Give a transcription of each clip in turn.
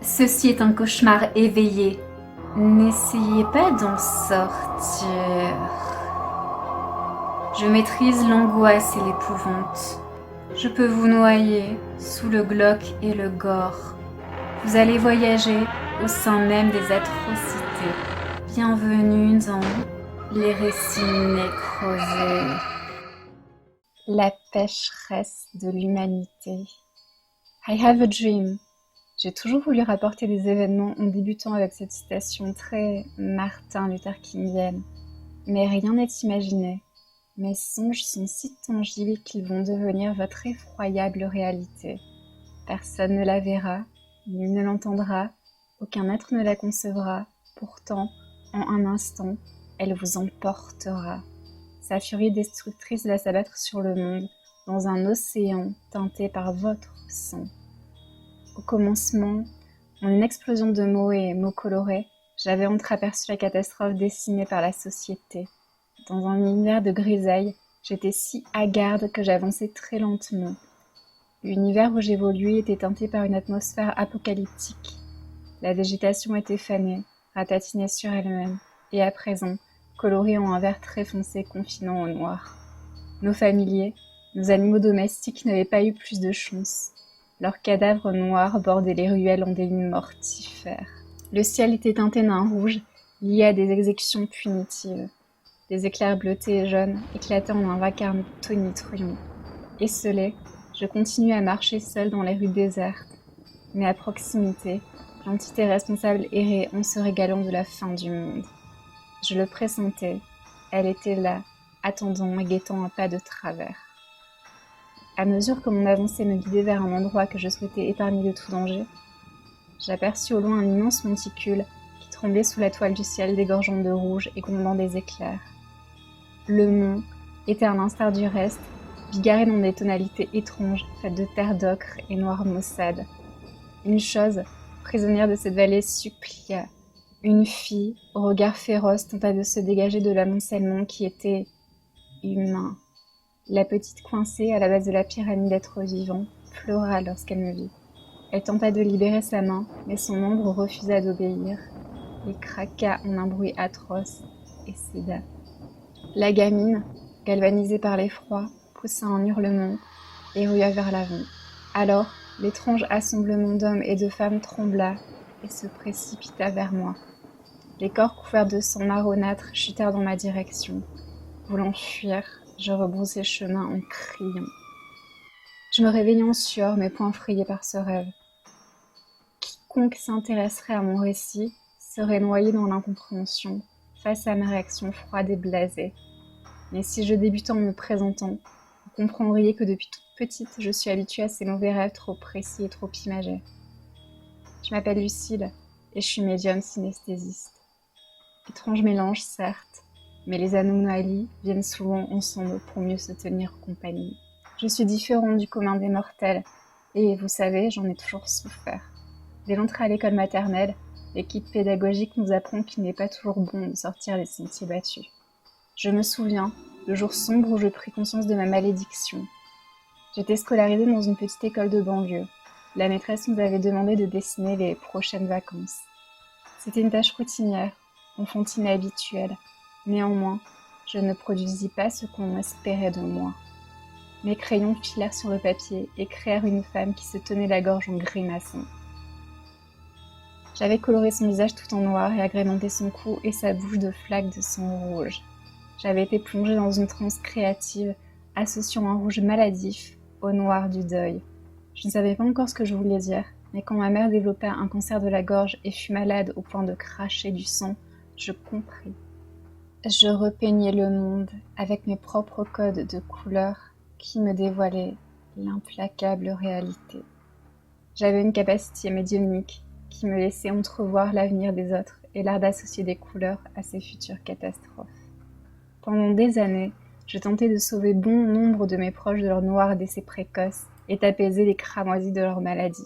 Ceci est un cauchemar éveillé. N'essayez pas d'en sortir. Je maîtrise l'angoisse et l'épouvante. Je peux vous noyer sous le glauque et le gore. Vous allez voyager au sein même des atrocités. Bienvenue dans les récits nécrosés. La pécheresse de l'humanité. I have a dream. J'ai toujours voulu rapporter des événements en débutant avec cette citation très Martin Luther Kingienne. Mais rien n'est imaginé. Mes songes sont si tangibles qu'ils vont devenir votre effroyable réalité. Personne ne la verra, nul ne l'entendra, aucun être ne la concevra. Pourtant, en un instant, elle vous emportera. Sa furie destructrice va s'abattre sur le monde dans un océan teinté par votre sang. Au commencement, en une explosion de mots et mots colorés, j'avais entreaperçu la catastrophe dessinée par la société. Dans un univers de grisaille, j'étais si hagarde que j'avançais très lentement. L'univers où j'évoluais était teinté par une atmosphère apocalyptique. La végétation était fanée, ratatinée sur elle-même, et à présent, colorée en un vert très foncé confinant au noir. Nos familiers, nos animaux domestiques n'avaient pas eu plus de chance. Leurs cadavres noirs bordaient les ruelles en des lignes mortifères. Le ciel était teinté d'un rouge lié à des exécutions punitives. Des éclairs bleutés et jaunes éclataient en un vacarme tonitruant. Esselé, je continuais à marcher seule dans les rues désertes. Mais à proximité, l'entité responsable errait en se régalant de la fin du monde. Je le pressentais. Elle était là, attendant et guettant un pas de travers. À mesure que mon avancée me guidait vers un endroit que je souhaitais épargner de tout danger, j'aperçus au loin un immense monticule qui tremblait sous la toile du ciel dégorgeant de rouge et grondant des éclairs. Le mont était à l'instar du reste, bigarré dans des tonalités étranges faites de terre d'ocre et noire maussade. Une chose, prisonnière de cette vallée, supplia. Une fille, au regard féroce, tenta de se dégager de l'amoncellement qui était humain. La petite coincée à la base de la pyramide d'êtres vivants pleura lorsqu'elle me vit. Elle tenta de libérer sa main, mais son ombre refusa d'obéir. Il craqua en un bruit atroce et céda. La gamine, galvanisée par l'effroi, poussa un hurlement et rua vers l'avant. Alors, l'étrange assemblement d'hommes et de femmes trembla et se précipita vers moi. Les corps couverts de sang marronâtre chutèrent dans ma direction. Voulant fuir, je rebroussai chemin en criant. Je me réveillai en sueur, mes poings frayés par ce rêve. Quiconque s'intéresserait à mon récit serait noyé dans l'incompréhension, face à ma réaction froide et blasée. Mais si je débutais en me présentant, vous comprendriez que depuis toute petite, je suis habituée à ces mauvais rêves trop précis et trop imagés. Je m'appelle Lucille, et je suis médium synesthésiste. Étrange mélange, certes, mais les anomalies viennent souvent ensemble pour mieux se tenir compagnie. Je suis différente du commun des mortels, et vous savez, j'en ai toujours souffert. Dès l'entrée à l'école maternelle, l'équipe pédagogique nous apprend qu'il n'est pas toujours bon de sortir des sentiers battus. Je me souviens, le jour sombre où je pris conscience de ma malédiction. J'étais scolarisée dans une petite école de banlieue. La maîtresse nous avait demandé de dessiner les prochaines vacances. C'était une tâche routinière, enfantine et habituelle. Néanmoins, je ne produisis pas ce qu'on espérait de moi. Mes crayons filèrent sur le papier et créèrent une femme qui se tenait la gorge en grimaçant. J'avais coloré son visage tout en noir et agrémenté son cou et sa bouche de flaques de sang rouge. J'avais été plongée dans une transe créative, associant un rouge maladif au noir du deuil. Je ne savais pas encore ce que je voulais dire, mais quand ma mère développa un cancer de la gorge et fut malade au point de cracher du sang, je compris. Je repeignais le monde avec mes propres codes de couleurs qui me dévoilaient l'implacable réalité. J'avais une capacité médiumnique qui me laissait entrevoir l'avenir des autres et l'art d'associer des couleurs à ces futures catastrophes. Pendant des années, je tentais de sauver bon nombre de mes proches de leur noir décès précoce et d'apaiser les cramoisis de leur maladie.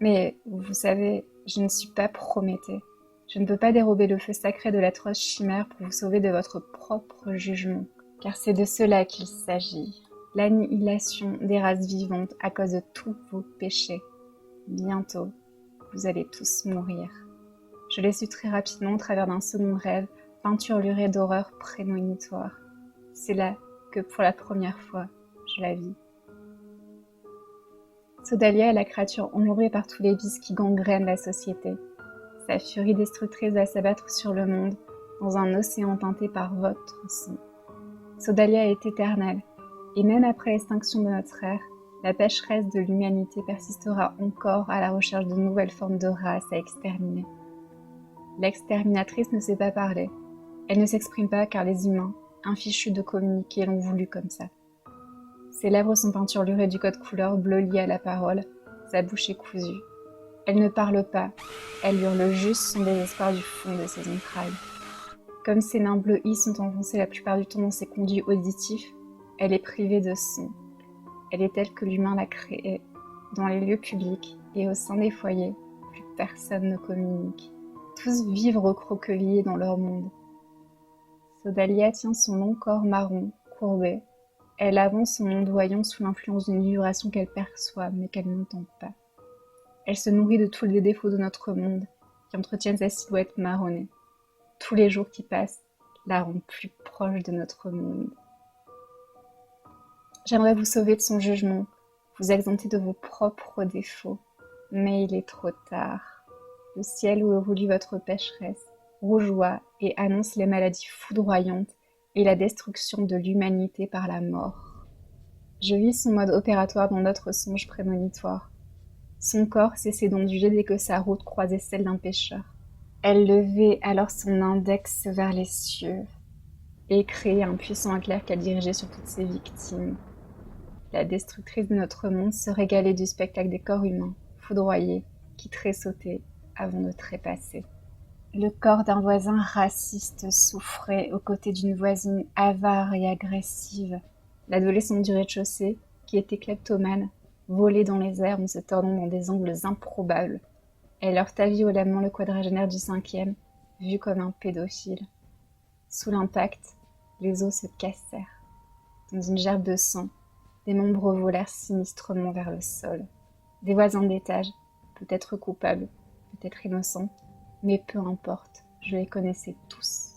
Mais, vous savez, je ne suis pas Prométhée. Je ne peux pas dérober le feu sacré de l'atroce chimère pour vous sauver de votre propre jugement, car c'est de cela qu'il s'agit. L'annihilation des races vivantes à cause de tous vos péchés. Bientôt, vous allez tous mourir. Je l'ai su très rapidement au travers d'un second rêve, peinturluré d'horreurs prémonitoires. C'est là que pour la première fois, je la vis. Sodalia est la créature enjambrée par tous les vices qui gangrènent la société. Sa furie destructrice va s'abattre sur le monde dans un océan teinté par votre sang. Sodalia est éternelle, et même après l'extinction de notre ère, la pécheresse de l'humanité persistera encore à la recherche de nouvelles formes de races à exterminer. L'exterminatrice ne sait pas parler. Elle ne s'exprime pas car les humains, infichus de communiquer, l'ont voulu comme ça. Ses lèvres sont peinturlurées du code couleur bleu lié à la parole, sa bouche est cousue. Elle ne parle pas, elle hurle juste son désespoir du fond de ses entrailles. Comme ses nains bleus sont enfoncés la plupart du temps dans ses conduits auditifs, elle est privée de son. Elle est telle que l'humain l'a créée. Dans les lieux publics et au sein des foyers, plus personne ne communique. Tous vivent recroquevillés dans leur monde. Sodalia tient son long corps marron, courbé. Elle avance son ondoyant sous l'influence d'une vibration qu'elle perçoit mais qu'elle n'entend pas. Elle se nourrit de tous les défauts de notre monde qui entretiennent sa silhouette marronnée. Tous les jours qui passent la rendent plus proche de notre monde. J'aimerais vous sauver de son jugement, vous exempter de vos propres défauts, mais il est trop tard. Le ciel où évolue votre pécheresse rougeoie et annonce les maladies foudroyantes et la destruction de l'humanité par la mort. Je vis son mode opératoire dans notre songe prémonitoire. Son corps cessait d'onduler dès que sa route croisait celle d'un pécheur. Elle levait alors son index vers les cieux et créait un puissant éclair qu'elle dirigeait sur toutes ses victimes. La destructrice de notre monde se régalait du spectacle des corps humains, foudroyés, qui tressautaient avant de trépasser. Le corps d'un voisin raciste souffrait aux côtés d'une voisine avare et agressive. L'adolescente du rez-de-chaussée, qui était kleptomane, volait dans les airs en se tordant dans des angles improbables. Elle heurta violemment le quadragénaire du 5e, vu comme un pédophile. Sous l'impact, les os se cassèrent. Dans une gerbe de sang, des membres volèrent sinistrement vers le sol. Des voisins d'étage, peut-être coupables, peut-être innocents, mais peu importe, je les connaissais tous.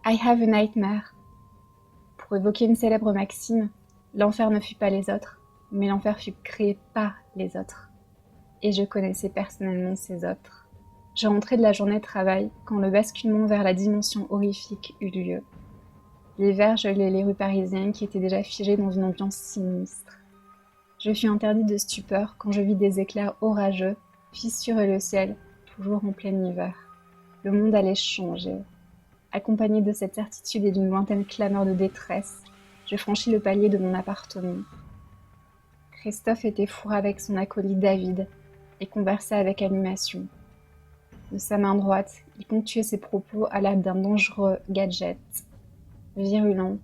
I have a nightmare. Pour évoquer une célèbre maxime, l'enfer ne fut pas les autres, mais l'enfer fut créé par les autres. Et je connaissais personnellement ces autres. Je rentrais de la journée de travail quand le basculement vers la dimension horrifique eut lieu. L'hiver gelait les rues parisiennes qui étaient déjà figées dans une ambiance sinistre. Je fus interdite de stupeur quand je vis des éclairs orageux fissurer le ciel, toujours en plein hiver. Le monde allait changer. Accompagnée de cette certitude et d'une lointaine clameur de détresse, je franchis le palier de mon appartement. Christophe était fourré avec son acolyte David et conversait avec animation. De sa main droite, il ponctuait ses propos à l'aide d'un dangereux gadget. Virulent,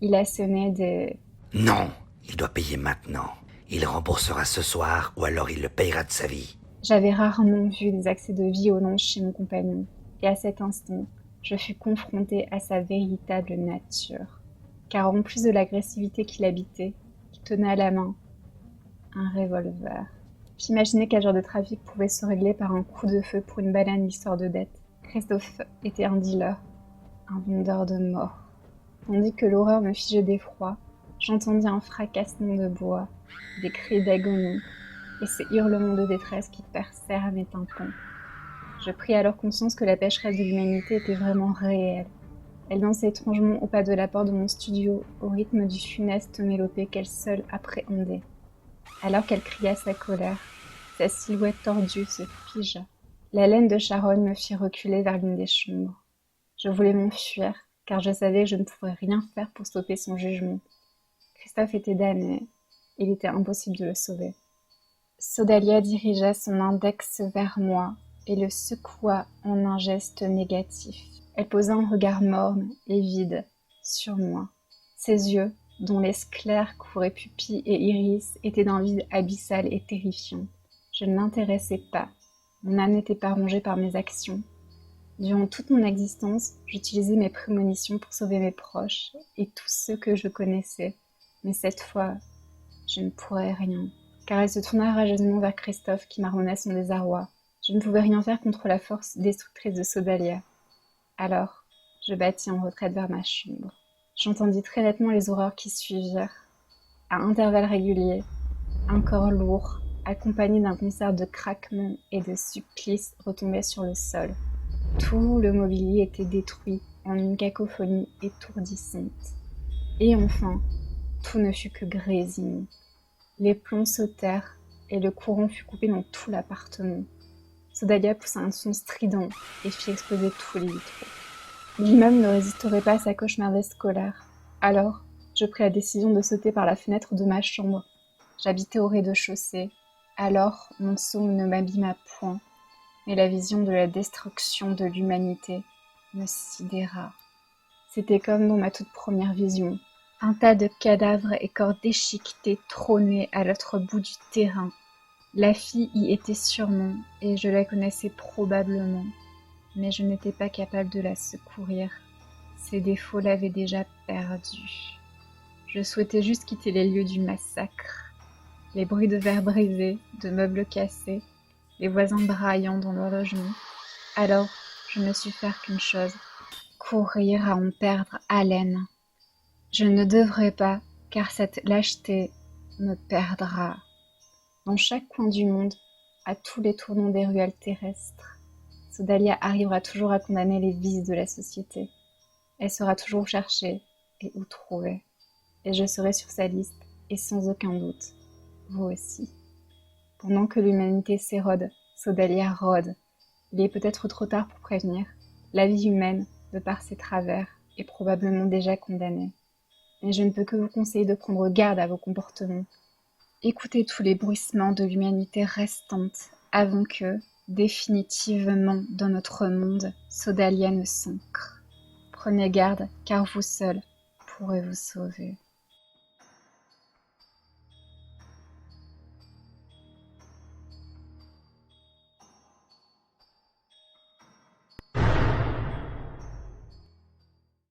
il assénait des « Non, il doit payer maintenant. Il remboursera ce soir ou alors il le payera de sa vie. » J'avais rarement vu des accès de violence chez mon compagnon, et à cet instant, je fus confrontée à sa véritable nature. Car en plus de l'agressivité qui l'habitait, il tenait à la main un revolver. J'imaginais quel genre de trafic pouvait se régler par un coup de feu pour une banale histoire de dette. Christophe était un dealer, un vendeur de mort. Tandis que l'horreur me figeait d'effroi, j'entendis un fracassement de bois, des cris d'agonie, et ces hurlements de détresse qui percèrent mes tympans. Je pris alors conscience que la pécheresse de l'humanité était vraiment réelle. Elle dansait étrangement au pas de la porte de mon studio, au rythme du funeste mélopée qu'elle seule appréhendait. Alors qu'elle cria sa colère, sa silhouette tordue se figea. La laine de charogne me fit reculer vers l'une des chambres. Je voulais m'enfuir, car je savais que je ne pouvais rien faire pour stopper son jugement. Christophe était damné, il était impossible de le sauver. Sodalia dirigea son index vers moi et le secoua en un geste négatif. Elle posa un regard morne et vide sur moi. Ses yeux, dont les sclères couvraient pupilles et iris, étaient d'un vide abyssal et terrifiant. Je ne l'intéressais pas. Mon âme n'était pas rongée par mes actions. Durant toute mon existence, j'utilisais mes prémonitions pour sauver mes proches et tous ceux que je connaissais. Mais cette fois, je ne pourrais rien. car elle se tourna rageusement vers Christophe qui marmonna son désarroi. Je ne pouvais rien faire contre la force destructrice de Sodalia. Alors, je battis en retraite vers ma chambre. J'entendis très nettement les horreurs qui suivirent. À intervalles réguliers, un corps lourd, accompagné d'un concert de craquements et de supplices, retombait sur le sol. Tout le mobilier était détruit en une cacophonie étourdissante. Et enfin, tout ne fut que grésillement. Les plombs sautèrent et le courant fut coupé dans tout l'appartement. Sodalia poussa un son strident et fit exploser tous les vitraux. L'immeuble ne résisterait pas à sa cauchemardesque colère. Alors, je pris la décision de sauter par la fenêtre de ma chambre. J'habitais au rez-de-chaussée. Alors, mon psaume ne m'abîma point, mais la vision de la destruction de l'humanité me sidéra. C'était comme dans ma toute première vision. Un tas de cadavres et corps déchiquetés trônaient à l'autre bout du terrain. La fille y était sûrement, et je la connaissais probablement, mais je n'étais pas capable de la secourir. Ses défauts l'avaient déjà perdue. Je souhaitais juste quitter les lieux du massacre. Les bruits de verres brisés, de meubles cassés, les voisins braillant dans leur logement. Alors, je ne sus faire qu'une chose, courir à en perdre haleine. Je ne devrais pas, car cette lâcheté me perdra. Dans chaque coin du monde, à tous les tournants des ruelles terrestres, Sodalia arrivera toujours à condamner les vices de la société. Elle sera toujours cherchée et ou trouvée. Et je serai sur sa liste, et sans aucun doute, vous aussi. Pendant que l'humanité s'érode, Sodalia rôde. Il est peut-être trop tard pour prévenir. La vie humaine, de par ses travers, est probablement déjà condamnée. Mais je ne peux que vous conseiller de prendre garde à vos comportements. Écoutez tous les bruissements de l'humanité restante avant que, définitivement dans notre monde, Sodalia ne s'ancre. Prenez garde, car vous seul pourrez vous sauver.